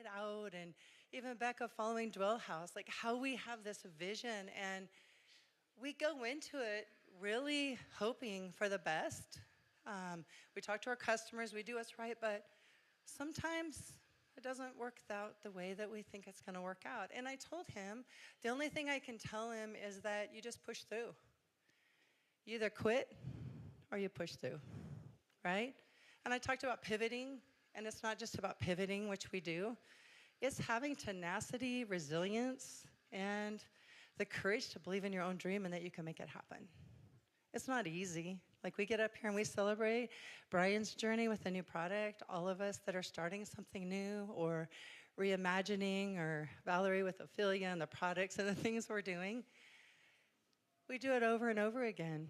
it out, and even Becca following Dwell House, like how we have this vision and we go into it really hoping for the best. We talk to our customers, we do what's right, but sometimes it doesn't work out the way that we think it's going to work out. And I told him, the only thing I can tell him is that you just push through. You either quit or you push through, right? And I talked about pivoting, and it's not just about pivoting, which we do. It's having tenacity, resilience, and the courage to believe in your own dream and that you can make it happen. It's not easy. Like, we get up here and we celebrate Brian's journey with a new product, all of us that are starting something new or reimagining, or Valerie with Ophelia and the products and the things we're doing. We do it over and over again.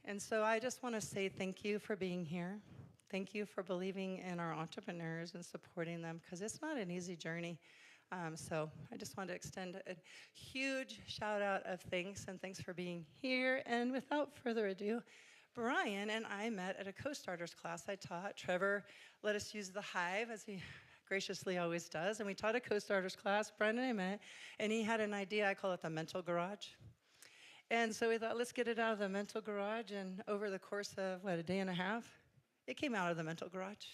And so I just want to say thank you for being here. Thank you for believing in our entrepreneurs and supporting them, because it's not an easy journey. So I just want to extend a huge shout out of thanks, and thanks for being here. And without further ado, Brian and I met at a co-starters class I taught. Trevor let us use the Hive, as he graciously always does. And we taught a co-starters class. Brian and I met, and he had an idea. I call it the mental garage. And so we thought, let's get it out of the mental garage. And over the course of, a day and a half, it came out of the mental garage.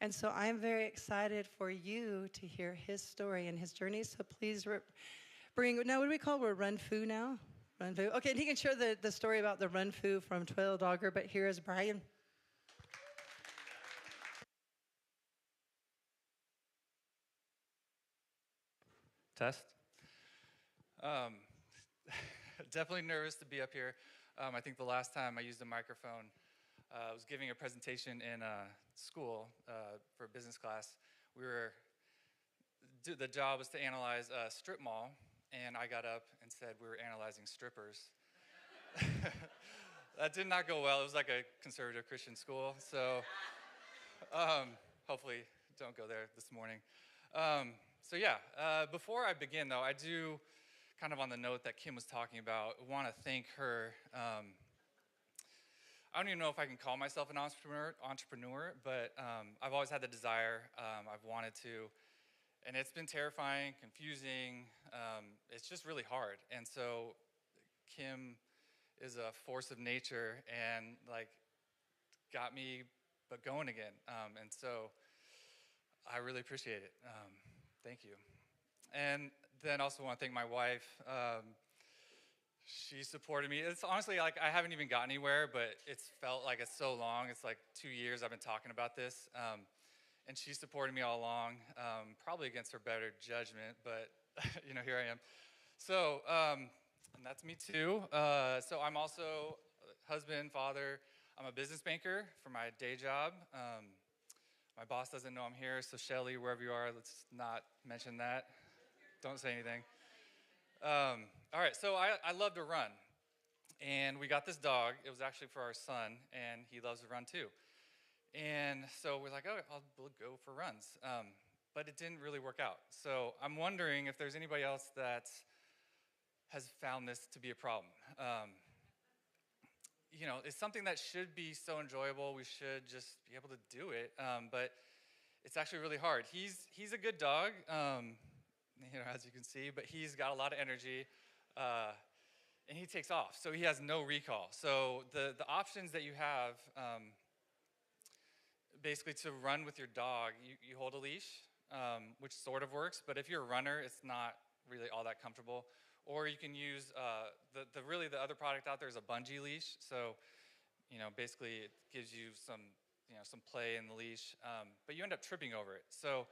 And so I'm very excited for you to hear his story and his journey. So please bring, now what do we call it? We're Run Foo now? Run Foo. Okay, and he can share the story about the Run Foo from Traildoggr, but here is Brian. Test. Definitely nervous to be up here. I think the last time I used a microphone, I was giving a presentation in school for a business class. The job was to analyze a strip mall, and I got up and said we were analyzing strippers. That did not go well. It was like a conservative Christian school, so hopefully don't go there this morning. Before I begin, though, I do, kind of on the note that Kim was talking about, want to thank her. I don't even know if I can call myself an entrepreneur, but I've always had the desire. I've wanted to, and it's been terrifying, confusing. It's just really hard. And so Kim is a force of nature and got me going again. And so I really appreciate it. Thank you. And then also want to thank my wife. She supported me. It's honestly I haven't even gotten anywhere, but it's felt like it's so long. It's like 2 years I've been talking about this. And she supported me all along, probably against her better judgment, but here I am. So, and that's me too. So I'm also a husband, father. I'm a business banker for my day job. My boss doesn't know I'm here, so Shelly, wherever you are, let's not mention that. Don't say anything. All right, so I love to run, and we got this dog. It was actually for our son, and he loves to run too. And so we're like, we'll go for runs. But it didn't really work out. So I'm wondering if there's anybody else that has found this to be a problem. It's something that should be so enjoyable. We should just be able to do it. But it's actually really hard. He's a good dog. As you can see, but he's got a lot of energy, and he takes off, so he has no recall. So the options that you have, basically to run with your dog, you hold a leash, which sort of works, but if you're a runner, it's not really all that comfortable. Or you can use, the other product out there is a bungee leash, so basically it gives you some play in the leash, but you end up tripping over it. So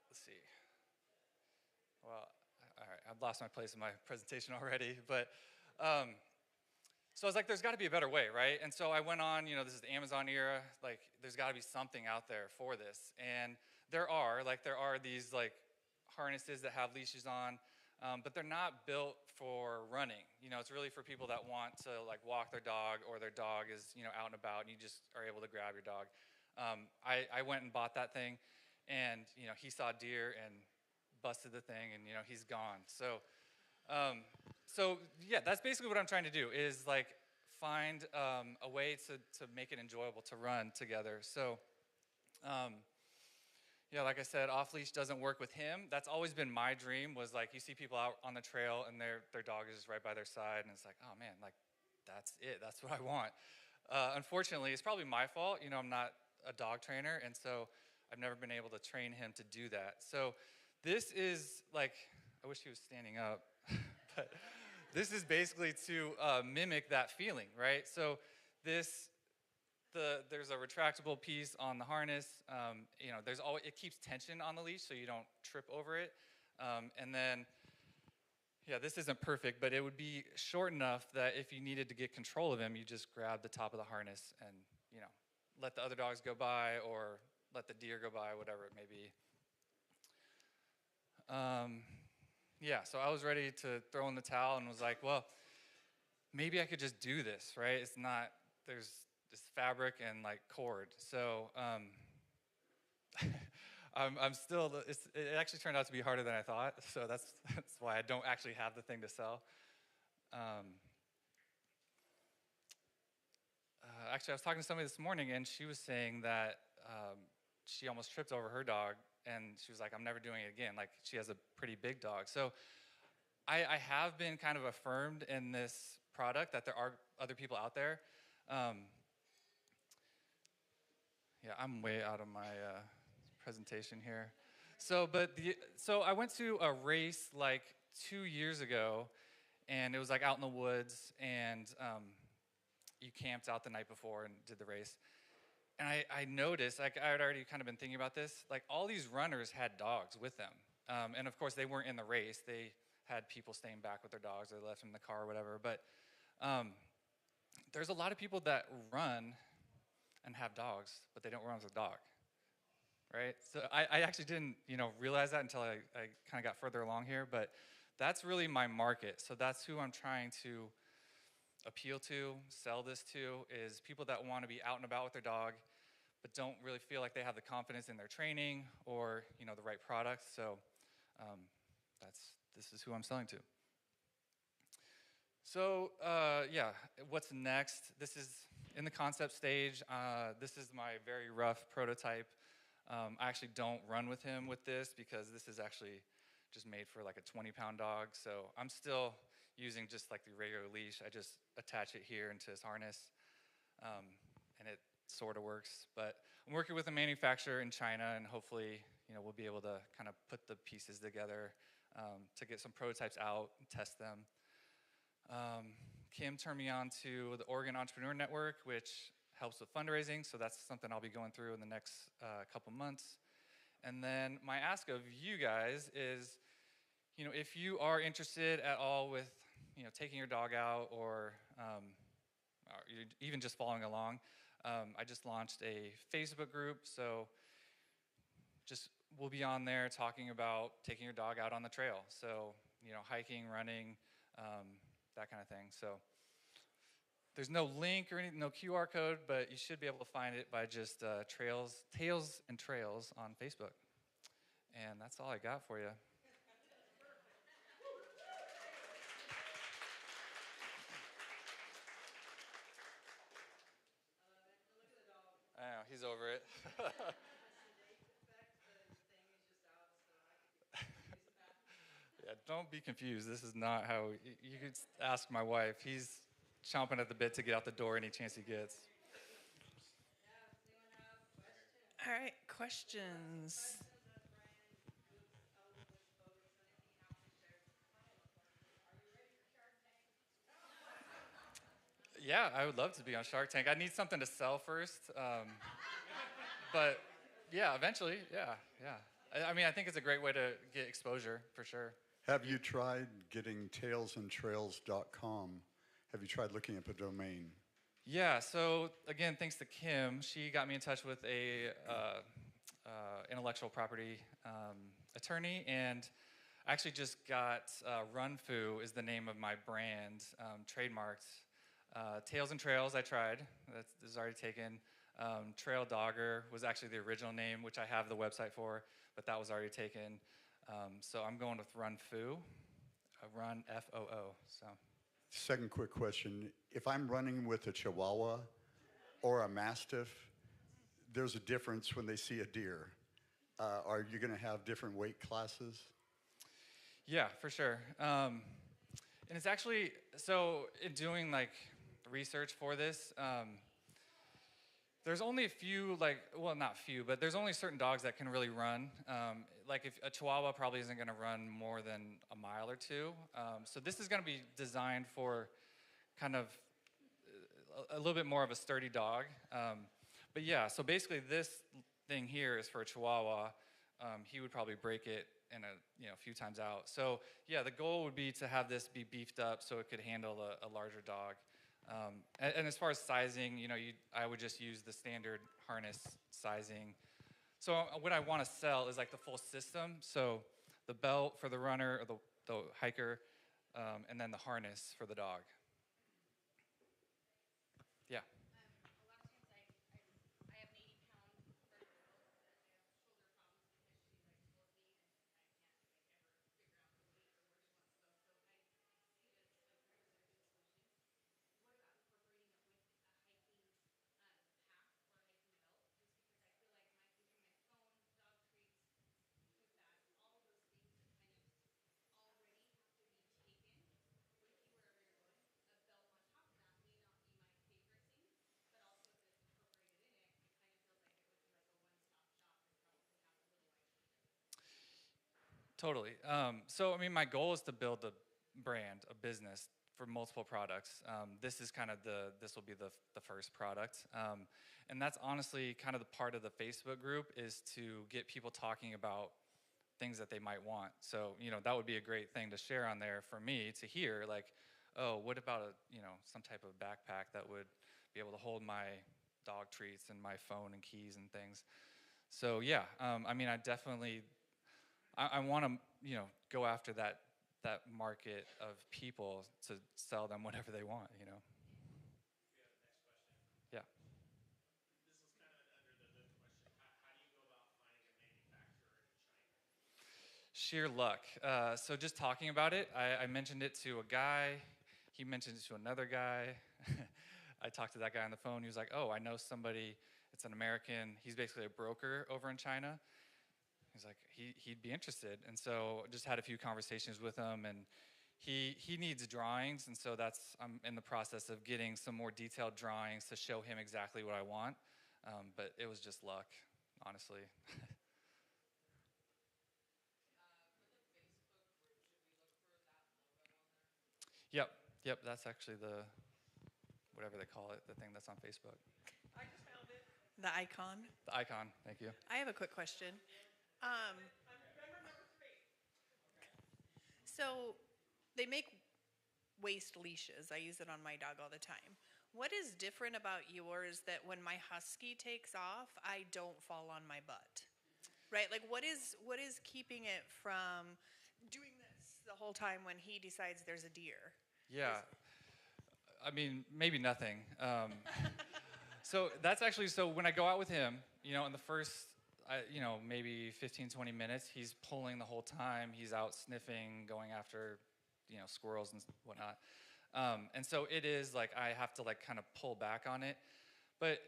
let's see. Well, all right, I've lost my place in my presentation already, but so I was like, there's got to be a better way, right? And so I went on, this is the Amazon era, there's got to be something out there for this. And there are these harnesses that have leashes on, but they're not built for running. It's really for people that want to walk their dog, or their dog is, out and about, and you just are able to grab your dog. I went and bought that thing, and he saw deer and busted the thing, and he's gone. So that's basically what I'm trying to do, is find a way to make it enjoyable to run together. So Yeah, like I said, off leash doesn't work with him. That's always been my dream. Was like you see people out on the trail and their dog is just right by their side, and it's like, oh man, like that's it. That's what I want. Unfortunately, it's probably my fault. You know, I'm not a dog trainer, and so I've never been able to train him to do that. So this is like, I wish he was standing up, but this is basically to mimic that feeling, right? So this there's a retractable piece on the harness. You know, it keeps tension on the leash so you don't trip over it. And then, yeah, this isn't perfect, but it would be short enough that if you needed to get control of him, you just grab the top of the harness and, you know, let the other dogs go by or let the deer go by, whatever it may be. Yeah, so I was ready to throw in the towel and was like, well, maybe I could just do this, right? It's not, there's this fabric and like cord. So I'm still, it actually turned out to be harder than I thought. So that's why I don't actually have the thing to sell. Actually, I was talking to somebody this morning and she was saying that she almost tripped over her dog and she was like, I'm never doing it again. Like she has a pretty big dog. So I have been kind of affirmed in this product that there are other people out there. Yeah, I'm way out of my presentation here. So I went to a race like 2 years ago, and it was like out in the woods, and you camped out the night before and did the race. And I noticed, like I had already kind of been thinking about this, like all these runners had dogs with them. And of course, they weren't in the race. They had people staying back with their dogs, or they left them in the car or whatever. But there's a lot of people that run and have dogs, but they don't run with a dog, right? So I actually didn't, realize that until I kind of got further along here, but that's really my market. So that's who I'm trying to appeal to, sell this to, is people that want to be out and about with their dog, but don't really feel like they have the confidence in their training or, the right product. So this is who I'm selling to. So yeah, what's next? This is in the concept stage. This is my very rough prototype. I actually don't run with him with this because this is actually just made for like a 20-pound dog. So I'm still using just like the regular leash. I just attach it here into his harness, and it sort of works. But I'm working with a manufacturer in China, and hopefully, we'll be able to kind of put the pieces together to get some prototypes out and test them. Kim turned me on to the Oregon Entrepreneur Network, which helps with fundraising, so that's something I'll be going through in the next couple months. And then my ask of you guys is, if you are interested at all with, taking your dog out or even just following along, I just launched a Facebook group, so we'll be on there talking about taking your dog out on the trail. So, hiking, running, that kind of thing. So there's no link or anything, no QR code, but you should be able to find it by just Tails and Trails on Facebook. And that's all I got for you. I know, he's over it. Yeah, don't be confused. This is not how, you could ask my wife. He's chomping at the bit to get out the door any chance he gets. All right, questions. Yeah, I would love to be on Shark Tank. I need something to sell first. But yeah, eventually, yeah. I mean, I think it's a great way to get exposure, for sure. Have you tried getting tailsandtrails.com? Have you tried looking up a domain? Yeah, so again, thanks to Kim, she got me in touch with a intellectual property attorney, and I actually just got Runfu is the name of my brand, trademarked. Tails and Trails I tried, that is already taken. Traildoggr was actually the original name, which I have the website for, but that was already taken. So I'm going with Runfu, Run F-O-O. So. Second quick question. If I'm running with a Chihuahua or a Mastiff, there's a difference when they see a deer. Are you going to have different weight classes? Yeah, for sure. And it's actually, so in doing like research for this, there's only a few, like, well, not few, but there's only certain dogs that can really run. Like if a Chihuahua probably isn't going to run more than a mile or two. So this is going to be designed for kind of a little bit more of a sturdy dog. But yeah, so basically this thing here is for a Chihuahua. He would probably break it in a few times out. So yeah, the goal would be to have this be beefed up so it could handle a larger dog. And as far as sizing, I would just use the standard harness sizing. So what I want to sell is like the full system. So the belt for the runner or the hiker, and then the harness for the dog. Yeah. Totally. So, I mean, my goal is to build a brand, a business for multiple products. This is kind of this will be the first product. And that's honestly kind of the part of the Facebook group is to get people talking about things that they might want. So, that would be a great thing to share on there for me to hear, like, oh, what about some type of backpack that would be able to hold my dog treats and my phone and keys and things. So, yeah, I mean, I want to, go after that market of people to sell them whatever they want. Yeah. Sheer luck. So just talking about it, I mentioned it to a guy. He mentioned it to another guy. I talked to that guy on the phone. He was like, "Oh, I know somebody. It's an American. He's basically a broker over in China." He's like, he'd be interested. And so just had a few conversations with him, and he needs drawings, and so I'm in the process of getting some more detailed drawings to show him exactly what I want. But it was just luck, honestly. Yep, that's actually whatever they call it, the thing that's on Facebook. I just found it. The icon. The icon, thank you. I have a quick question. Um, so they make waist leashes. I use it on my dog all the time. What is different about yours that when my husky takes off, I don't fall on my butt? Right? Like what is keeping it from doing this the whole time when he decides there's a deer? Yeah, I mean, maybe nothing. So that's actually, so when I go out with him, in the first, maybe 15, 20 minutes, he's pulling the whole time. He's out sniffing, going after, squirrels and whatnot. And so it is like I have to like kind of pull back on it. But,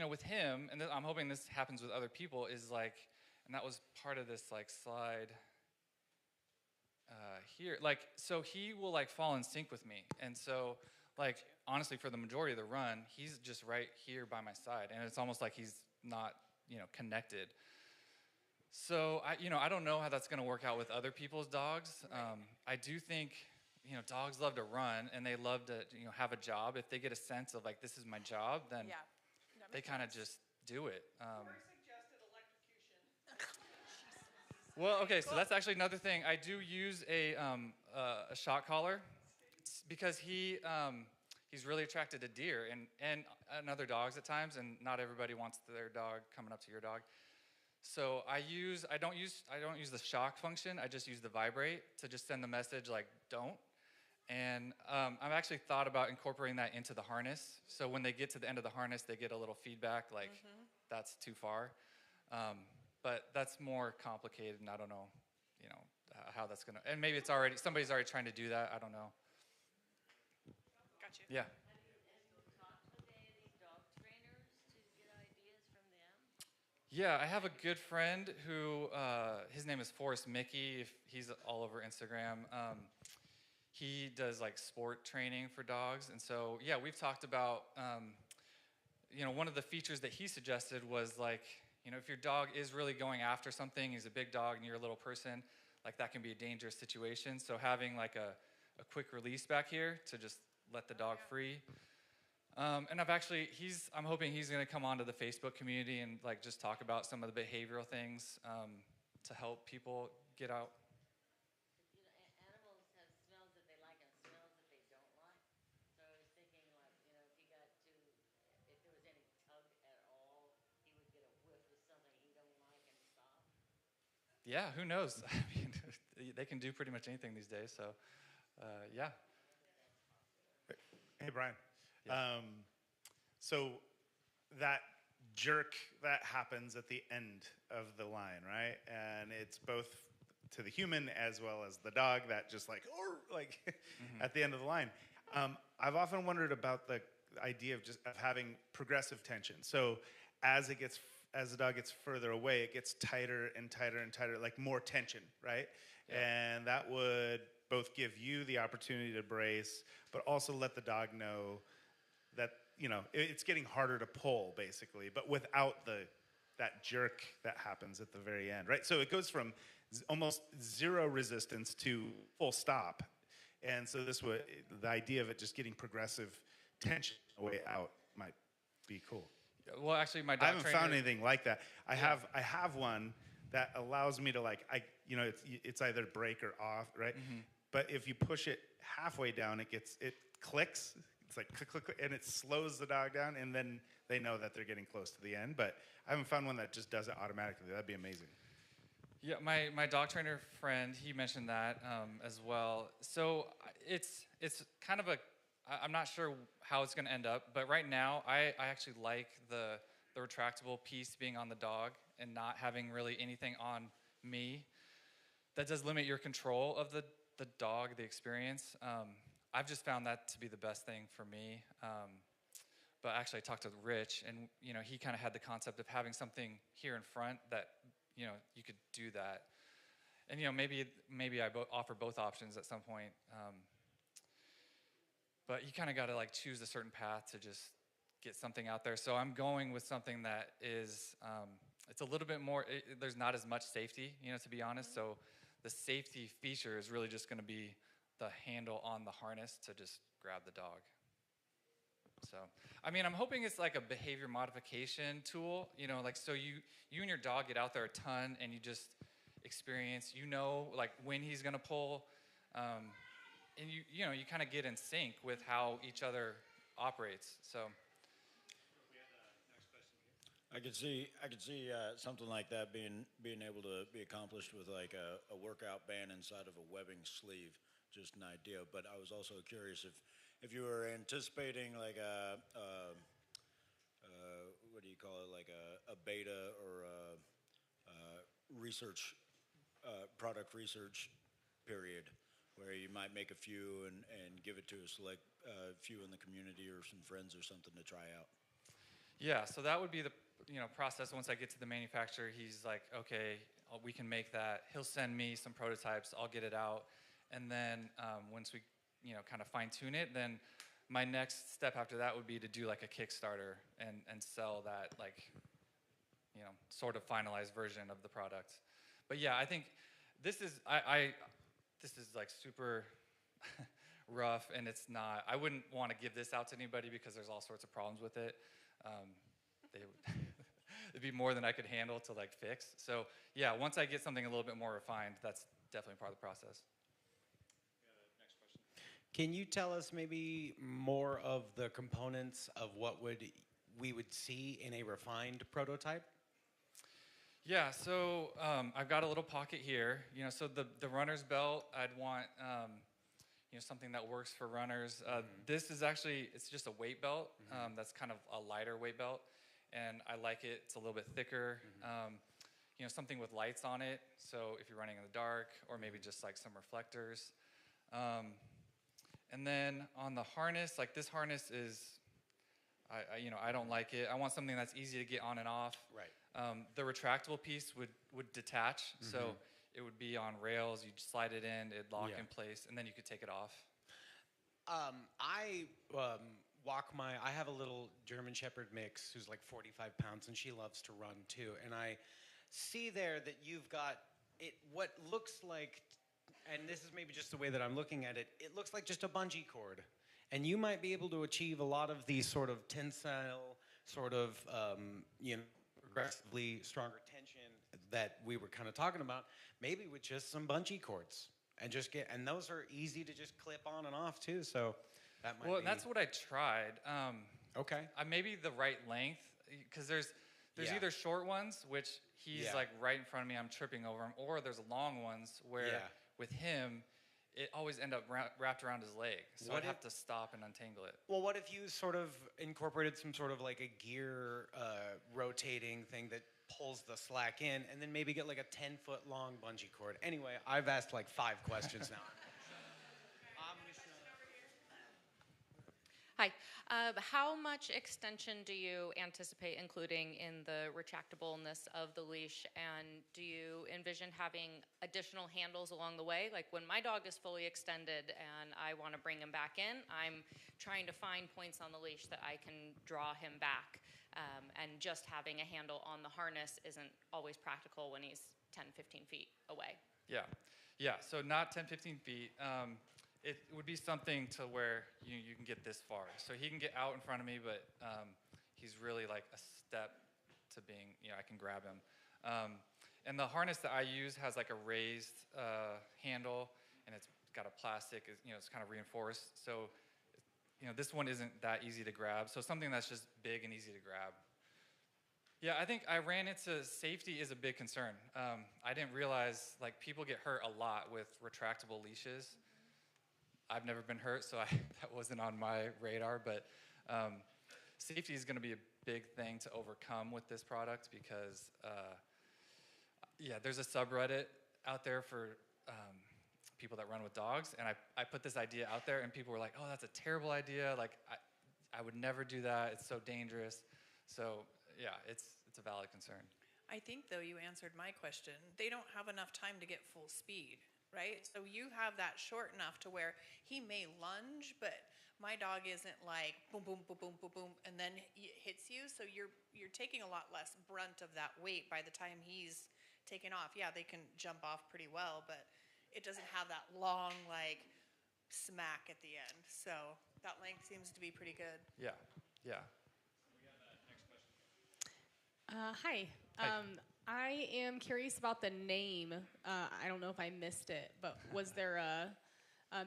with him, and I'm hoping this happens with other people, is like, and that was part of this like slide here. Like, so he will like fall in sync with me. And so like, honestly, for the majority of the run, he's just right here by my side. And it's almost like he's not, connected. So I don't know how that's going to work out with other people's dogs. I do think, dogs love to run and they love to, have a job. If they get a sense of like, this is my job, then they kind of just do it. Well, okay, so that's actually another thing. I do use a shock collar because he's really attracted to deer and other dogs at times, and not everybody wants their dog coming up to your dog. So I don't use the shock function. I just use the vibrate to just send the message like don't. And I've actually thought about incorporating that into the harness. So when they get to the end of the harness, they get a little feedback like that's too far. But that's more complicated, and I don't know, how that's gonna. And maybe somebody's already trying to do that. I don't know. Gotcha. Yeah. Have you talked with any of these dog trainers to get ideas from them? Yeah, I have a good friend who, his name is Forrest Mickey. If he's all over Instagram. He does like sport training for dogs, and so yeah, we've talked about, one of the features that he suggested was like, if your dog is really going after something, he's a big dog and you're a little person, like that can be a dangerous situation. So having like a quick release back here to just let the dog free. And I'm hoping he's going to come onto the Facebook community and like just talk about some of the behavioral things to help people get out. Animals have smells that they like and smells that they don't like. So I was thinking, like, if there was any tug at all, he would get a whiff of something he don't like and stop. Yeah, who knows? I mean, they can do pretty much anything these days. So, yeah. Hey, Brian. Yeah. So that jerk that happens at the end of the line, right? And it's both to the human as well as the dog that just like, at the end of the line. I've often wondered about the idea of having progressive tension. So as the dog gets further away, it gets tighter and tighter and tighter, like more tension, right? Yeah. And that would both give you the opportunity to brace, but also let the dog know that, it's getting harder to pull, basically, but without that jerk that happens at the very end, right? So it goes from almost zero resistance to full stop. And so the idea of it just getting progressive tension on the way out might be cool. Well, actually, my dog I haven't trainer, found anything like that. I have one that allows me to it's either break or off, right? Mm-hmm. But if you push it halfway down, it clicks. It's like click, click, click, and it slows the dog down, and then they know that they're getting close to the end. But I haven't found one that just does it automatically. That'd be amazing. Yeah, my dog trainer friend, he mentioned that as well. So it's kind of I'm not sure how it's going to end up, but right now I actually like the retractable piece being on the dog and not having really anything on me. That does limit your control of the dog, the experience. I've just found that to be the best thing for me. But actually I talked to Rich, and he kind of had the concept of having something here in front that you could do that. And maybe I offer both options at some point. But you kind of got to like choose a certain path to just get something out there. So I'm going with something that is, it's a little bit more, there's not as much safety, to be honest. So the safety feature is really just going to be the handle on the harness to just grab the dog. So, I mean, I'm hoping it's like a behavior modification tool, so you and your dog get out there a ton and you just experience, like when he's going to pull, and you kind of get in sync with how each other operates. So I could see something like that being able to be accomplished with like a workout band inside of a webbing sleeve. Just an idea, but I was also curious if you were anticipating like what do you call it, like a beta or a research product research period where you might make a few and give it to a select few in the community or some friends or something to try out. Yeah, so that would be the process. Once I get to the manufacturer, he's like, okay, we can make that. He'll send me some prototypes. I'll get it out. And then once we, kind of fine tune it, then my next step after that would be to do like a Kickstarter and sell that like, sort of finalized version of the product. But yeah, I think this is this is like super rough, and it's not. I wouldn't want to give this out to anybody because there's all sorts of problems with it. It'd be more than I could handle to like fix. So yeah, once I get something a little bit more refined, that's definitely part of the process. Can you tell us maybe more of the components of what we would see in a refined prototype? Yeah, so I've got a little pocket here. So the runner's belt, I'd want something that works for runners. This is actually, it's just a weight belt. That's kind of a lighter weight belt, and I like it. It's a little bit thicker. Something with lights on it. So if you're running in the dark, or maybe just like some reflectors. And then on the harness, like this harness is I don't like it. I want something that's easy to get on and off. Right. The retractable piece would detach, so it would be on rails. You'd slide it in, it'd lock Yeah. in place, and then you could take it off. I I have a little German Shepherd mix who's like 45 pounds, and she loves to run too. And I see there that you've got it, what looks like, and this is maybe just the way that I'm looking at it, it looks like just a bungee cord. And you might be able to achieve a lot of these sort of tensile, sort of, aggressively stronger tension that we were kind of talking about, maybe with just some bungee cords. And those are easy to just clip on and off too. So that might Well, be. that's what I tried. Okay. Maybe the right length, because there's Yeah. either short ones, which he's Yeah. like right in front of me, I'm tripping over him, or there's long ones where Yeah. with him, it always end up wrapped around his leg. So What I'd have if- to stop and untangle it. Well, what if you sort of incorporated some sort of like a gear rotating thing that pulls the slack in, and then maybe get like a 10-foot long bungee cord? Anyway, I've asked like 5 questions now. Hi. How much extension do you anticipate including in the retractableness of the leash? And do you envision having additional handles along the way? Like when my dog is fully extended and I want to bring him back in, I'm trying to find points on the leash that I can draw him back. And just having a handle on the harness isn't always practical when he's 10, 15 feet away. Yeah, so not 10, 15 feet. It would be something to where you can get this far. So he can get out in front of me, but he's really like a step to being, I can grab him. And the harness that I use has like a raised handle, and it's got a plastic, it's kind of reinforced. So, this one isn't that easy to grab. So something that's just big and easy to grab. Yeah, I think I ran into safety is a big concern. I didn't realize like people get hurt a lot with retractable leashes. I've never been hurt, so that wasn't on my radar. But safety is going to be a big thing to overcome with this product because, there's a subreddit out there for people that run with dogs, and I put this idea out there, and people were like, "Oh, that's a terrible idea! Like, I would never do that. It's so dangerous." So yeah, it's a valid concern. I think, though, you answered my question. They don't have enough time to get full speed, right? So you have that short enough to where he may lunge, but my dog isn't like boom, boom, boom, boom, boom, boom, and then it hits you. So you're taking a lot less brunt of that weight by the time he's taken off. Yeah, they can jump off pretty well, but it doesn't have that long like smack at the end. So that length seems to be pretty good. Yeah. Hi. Hi. I am curious about the name. I don't know if I missed it, but was there a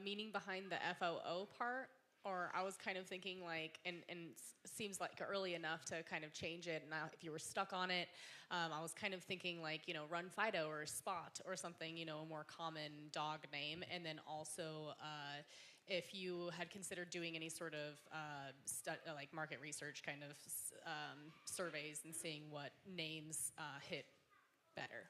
meaning behind the FOO part? Or I was kind of thinking like, and seems like early enough to kind of change it. Now, if you were stuck on it, I was kind of thinking like, Run Fido or Spot or something, a more common dog name. And then also, if you had considered doing any sort of like market research kind of surveys and seeing what names hit better.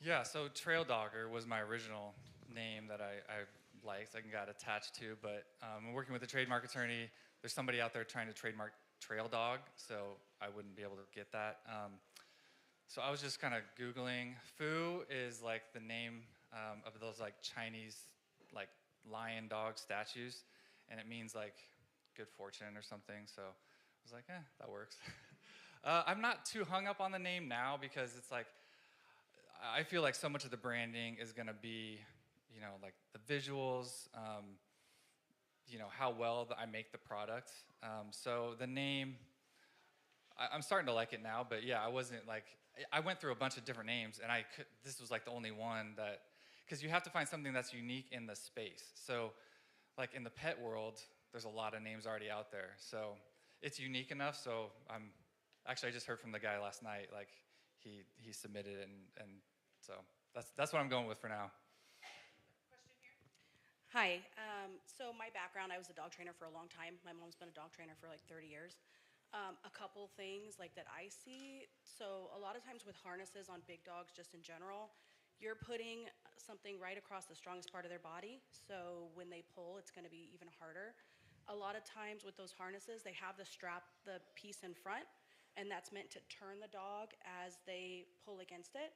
Yeah, so Traildoggr was my original name that I liked and got attached to, but I'm working with a trademark attorney. There's somebody out there trying to trademark Traildog, so I wouldn't be able to get that. So I was just kind of Googling. Fu is like the name of those like Chinese like lion dog statues, and it means like good fortune or something. So I was like, that works. I'm not too hung up on the name now because it's like, I feel like so much of the branding is going to be, like the visuals, how well I make the product. So the name, I'm starting to like it now, but yeah, I wasn't like, I went through a bunch of different names, and this was like the only one that, because you have to find something that's unique in the space. So like in the pet world, there's a lot of names already out there. So it's unique enough. So I just heard from the guy last night, like he submitted it, and so that's what I'm going with for now. Hi. So my background, I was a dog trainer for a long time. My mom's been a dog trainer for like 30 years. A couple things like that I see. So a lot of times with harnesses on big dogs, just in general, you're putting something right across the strongest part of their body. So when they pull, it's going to be even harder. a lot of times with those harnesses, they have the piece in front, and that's meant to turn the dog as they pull against it.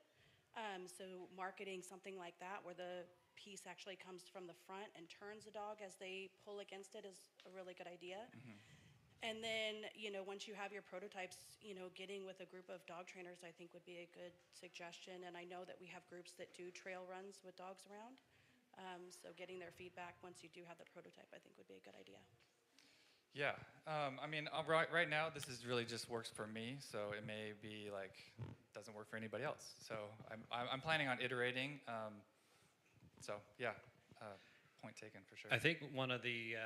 So marketing something like that where the piece actually comes from the front and turns the dog as they pull against it is a really good idea. And then, once you have your prototypes, getting with a group of dog trainers, I think would be a good suggestion. And I know that we have groups that do trail runs with dogs around. So getting their feedback once you do have the prototype, I think would be a good idea. Yeah, I mean, right now this is really just works for me, so it may be like doesn't work for anybody else. So I'm planning on iterating. So yeah, point taken for sure. I think one of the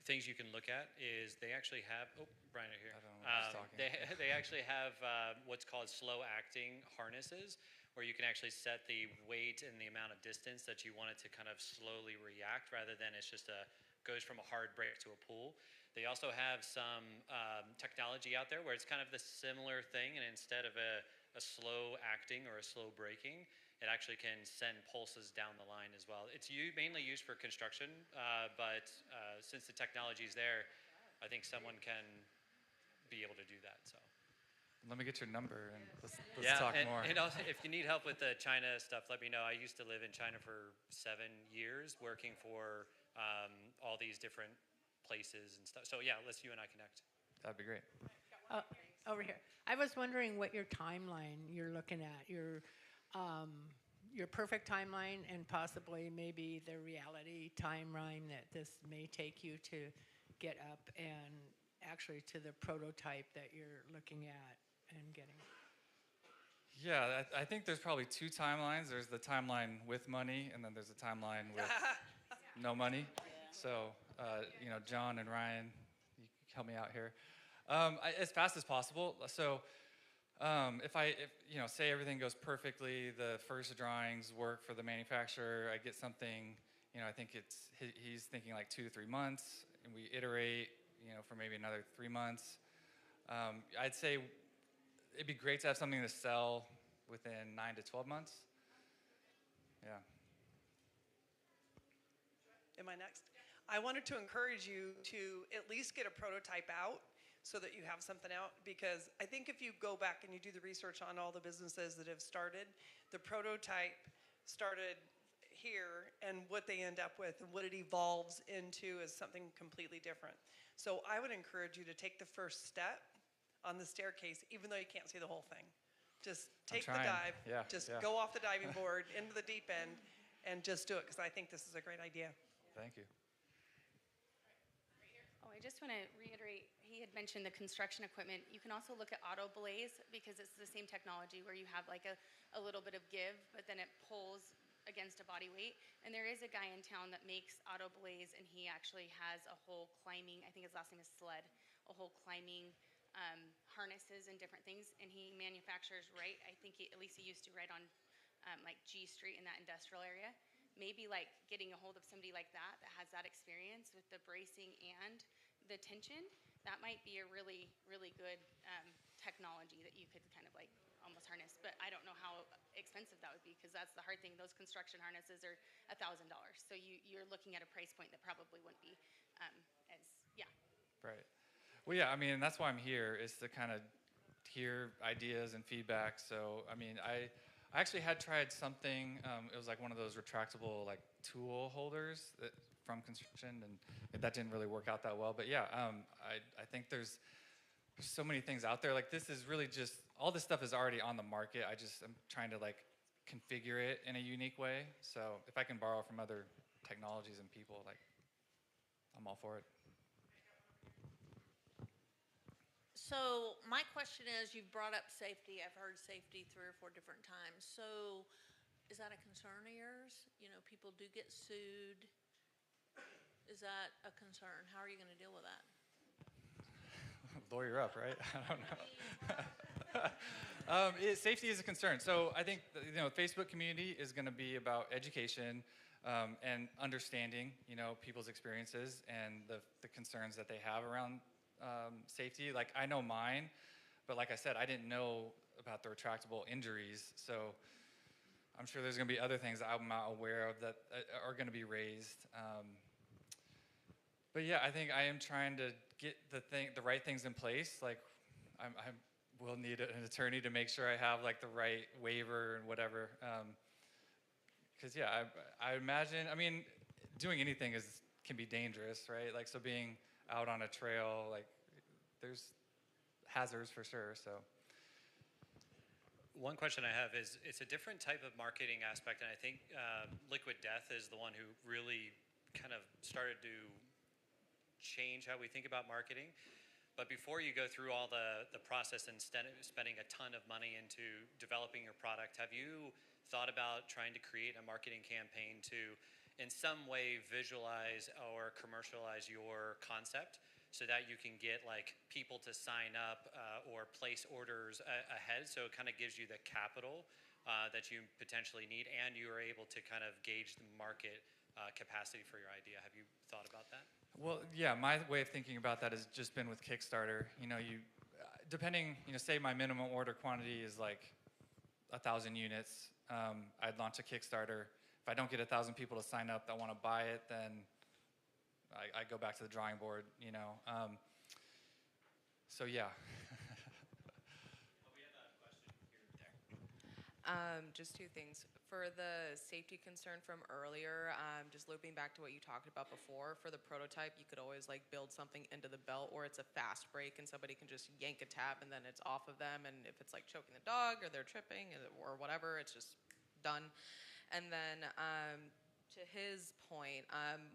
things you can look at is they actually have. Oh, Brian, right here. I don't know who's talking. They actually have what's called slow acting harnesses, where you can actually set the weight and the amount of distance that you want it to kind of slowly react, rather than it's just goes from a hard break to a pull. They also have some technology out there where it's kind of the similar thing, and instead of a slow acting or a slow braking, it actually can send pulses down the line as well. It's mainly used for construction, but since the technology is there, I think someone can be able to do that. So. Let me get your number and let's yeah, talk more. And also, if you need help with the China stuff, let me know. I used to live in China for 7 years, working for all these different places and stuff. So yeah, let's you and I connect. That'd be great. Over here. I was wondering what your timeline you're looking at. Your perfect timeline and possibly maybe the reality timeline that this may take you to get up and actually to the prototype that you're looking at and getting. Yeah, I think there's probably 2 timelines. There's the timeline with money, and then there's a timeline with no money. So, John and Ryan, you can help me out here. As fast as possible. So, if say everything goes perfectly, the first drawings work for the manufacturer, I get something, I think he's thinking like 2 to 3 months, and we iterate, for maybe another 3 months. I'd say it'd be great to have something to sell within 9 to 12 months. Yeah. Am I next? I wanted to encourage you to at least get a prototype out so that you have something out, because I think if you go back and you do the research on all the businesses that have started, the prototype started here, and what they end up with and what it evolves into is something completely different. So I would encourage you to take the first step on the staircase, even though you can't see the whole thing. Just take the dive, go off the diving board into the deep end, and just do it, because I think this is a great idea. Thank you. Oh, I just want to reiterate, he had mentioned the construction equipment. You can also look at auto blaze, because it's the same technology where you have like a little bit of give, but then it pulls against a body weight. And there is a guy in town that makes auto blaze, and he actually has a whole climbing, I think his last name is Sled, a whole climbing harnesses and different things. And he manufactures at least he used to, right on like G Street in that industrial area. Maybe like getting a hold of somebody like that has that experience with the bracing and the tension, that might be a really, really good technology that you could kind of like almost harness. But I don't know how expensive that would be, because that's the hard thing. Those construction harnesses are $1,000. So you're looking at a price point that probably wouldn't be Right. Well, yeah, I mean, that's why I'm here, is to kind of hear ideas and feedback. So, I mean, I actually had tried something. It was like one of those retractable like tool holders from construction, and that didn't really work out that well. But yeah, I think there's so many things out there. Like, this is really just, all this stuff is already on the market. I'm trying to like configure it in a unique way. So if I can borrow from other technologies and people, like, I'm all for it. So my question is, you've brought up safety. I've heard safety 3 or 4 different times. So is that a concern of yours? People do get sued. Is that a concern? How are you going to deal with that? Lawyer up, right? I don't know. Safety is a concern. So I think the Facebook community is going to be about education and understanding, people's experiences and the concerns that they have around safety. Like, I know mine, but like I said, I didn't know about the retractable injuries. So I'm sure there's going to be other things that I'm not aware of that are going to be raised. But yeah, I think I am trying to get the right things in place. Like, I will need an attorney to make sure I have like the right waiver and whatever. Because yeah, I imagine. I mean, doing anything can be dangerous, right? Like, so being out on a trail, like, there's hazards for sure. So. One question I have is, it's a different type of marketing aspect, and I think Liquid Death is the one who really kind of started to change how we think about marketing. But before you go through all the process and spending a ton of money into developing your product, have you thought about trying to create a marketing campaign to, in some way, visualize or commercialize your concept, so that you can get like people to sign up or place orders ahead, so it kind of gives you the capital that you potentially need, and you are able to kind of gauge the market capacity for your idea. Have you thought about that? Well, yeah, my way of thinking about that has just been with Kickstarter. You know, depending, say my minimum order quantity is like 1,000 units. I'd launch a Kickstarter. If I don't get 1,000 people to sign up that want to buy it, then I go back to the drawing board, so yeah. We have a question here, there. Just two things. For the safety concern from earlier, just looping back to what you talked about before, for the prototype, you could always like build something into the belt, or it's a fast break and somebody can just yank a tab and then it's off of them. And if it's like choking the dog or they're tripping or whatever, it's just done. And then to his point,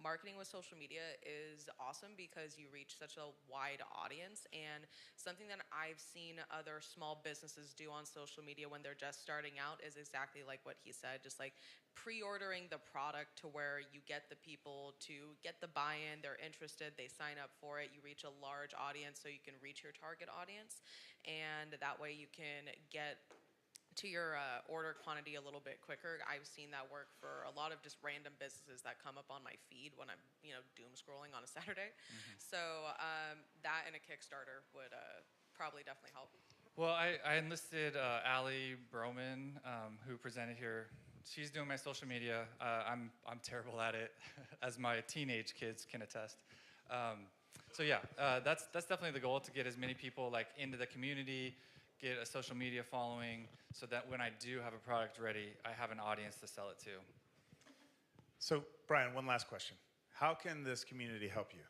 marketing with social media is awesome because you reach such a wide audience, and something that I've seen other small businesses do on social media when they're just starting out is exactly like what he said, just like pre-ordering the product to where you get the people to get the buy-in, they're interested, they sign up for it, you reach a large audience so you can reach your target audience, and that way you can get to your order quantity a little bit quicker. I've seen that work for a lot of just random businesses that come up on my feed when I'm, doom scrolling on a Saturday. Mm-hmm. So that and a Kickstarter would probably definitely help. Well, I enlisted Allie Broman, who presented here. She's doing my social media. I'm terrible at it, as my teenage kids can attest. So yeah, that's definitely the goal, to get as many people like into the community, get a social media following, so that when I do have a product ready, I have an audience to sell it to. So, Brian, one last question. How can this community help you?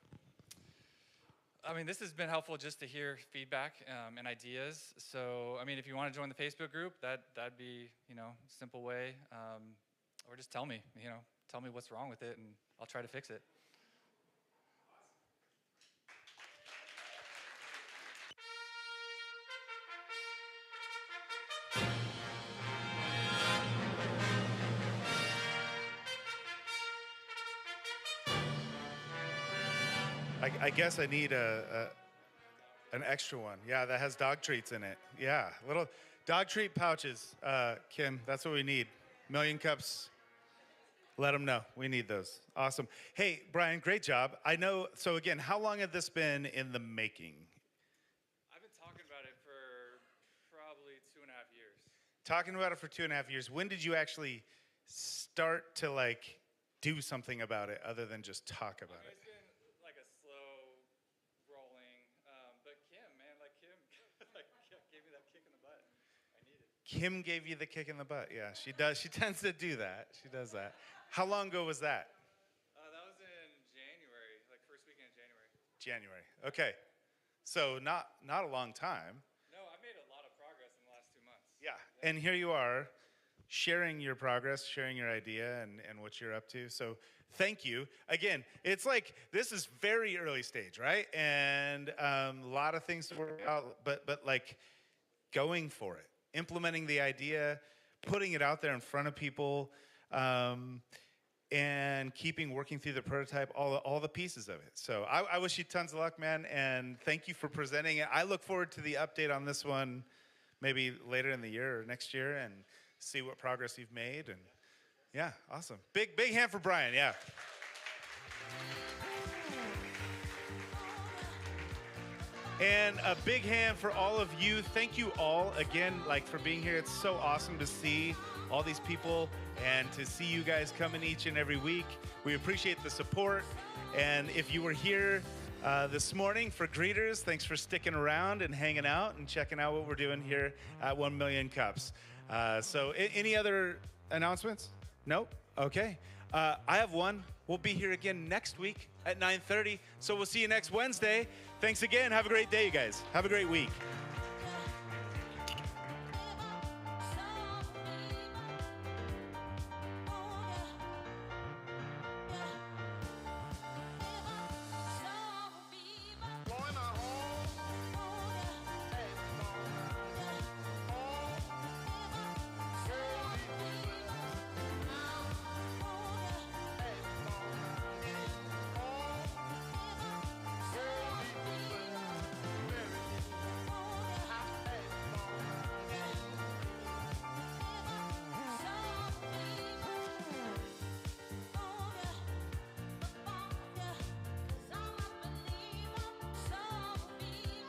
I mean, this has been helpful just to hear feedback and ideas. So, I mean, if you want to join the Facebook group, that'd be, a simple way. Or just tell me what's wrong with it, and I'll try to fix it. I guess I need an extra one. Yeah, that has dog treats in it. Yeah, little dog treat pouches. Kim, that's what we need. Million cups. Let them know. We need those. Awesome. Hey, Brian, great job. I know. So again, how long had this been in the making? I've been talking about it for probably 2.5 years. Talking about it for 2.5 years. When did you actually start to do something about it other than just talk about it? It's been like a slow rolling, but Kim gave me that kick in the butt I needed. Kim gave you the kick in the butt. Yeah, she does. She tends to do that. She does that. How long ago was that? That was in January, like first weekend in January. January. Okay. So not a long time. No, I made a lot of progress in the last 2 months. Yeah. And here you are, sharing your progress, sharing your idea and what you're up to. So thank you. Again, it's like this is very early stage, right? And a lot of things to work out, but like going for it, implementing the idea, putting it out there in front of people, and keeping working through the prototype, all the pieces of it. So I wish you tons of luck, man, and thank you for presenting it. I look forward to the update on this one maybe later in the year or next year, and see what progress you've made. And yeah, awesome. Big hand for Brian, yeah. And a big hand for all of you. Thank you all again, for being here. It's so awesome to see all these people and to see you guys coming each and every week. We appreciate the support. And if you were here this morning for greeters, thanks for sticking around and hanging out and checking out what we're doing here at 1 Million Cups. So any other announcements? Nope? Okay. I have one. We'll be here again next week at 9:30. So we'll see you next Wednesday. Thanks again. Have a great day, you guys. Have a great week.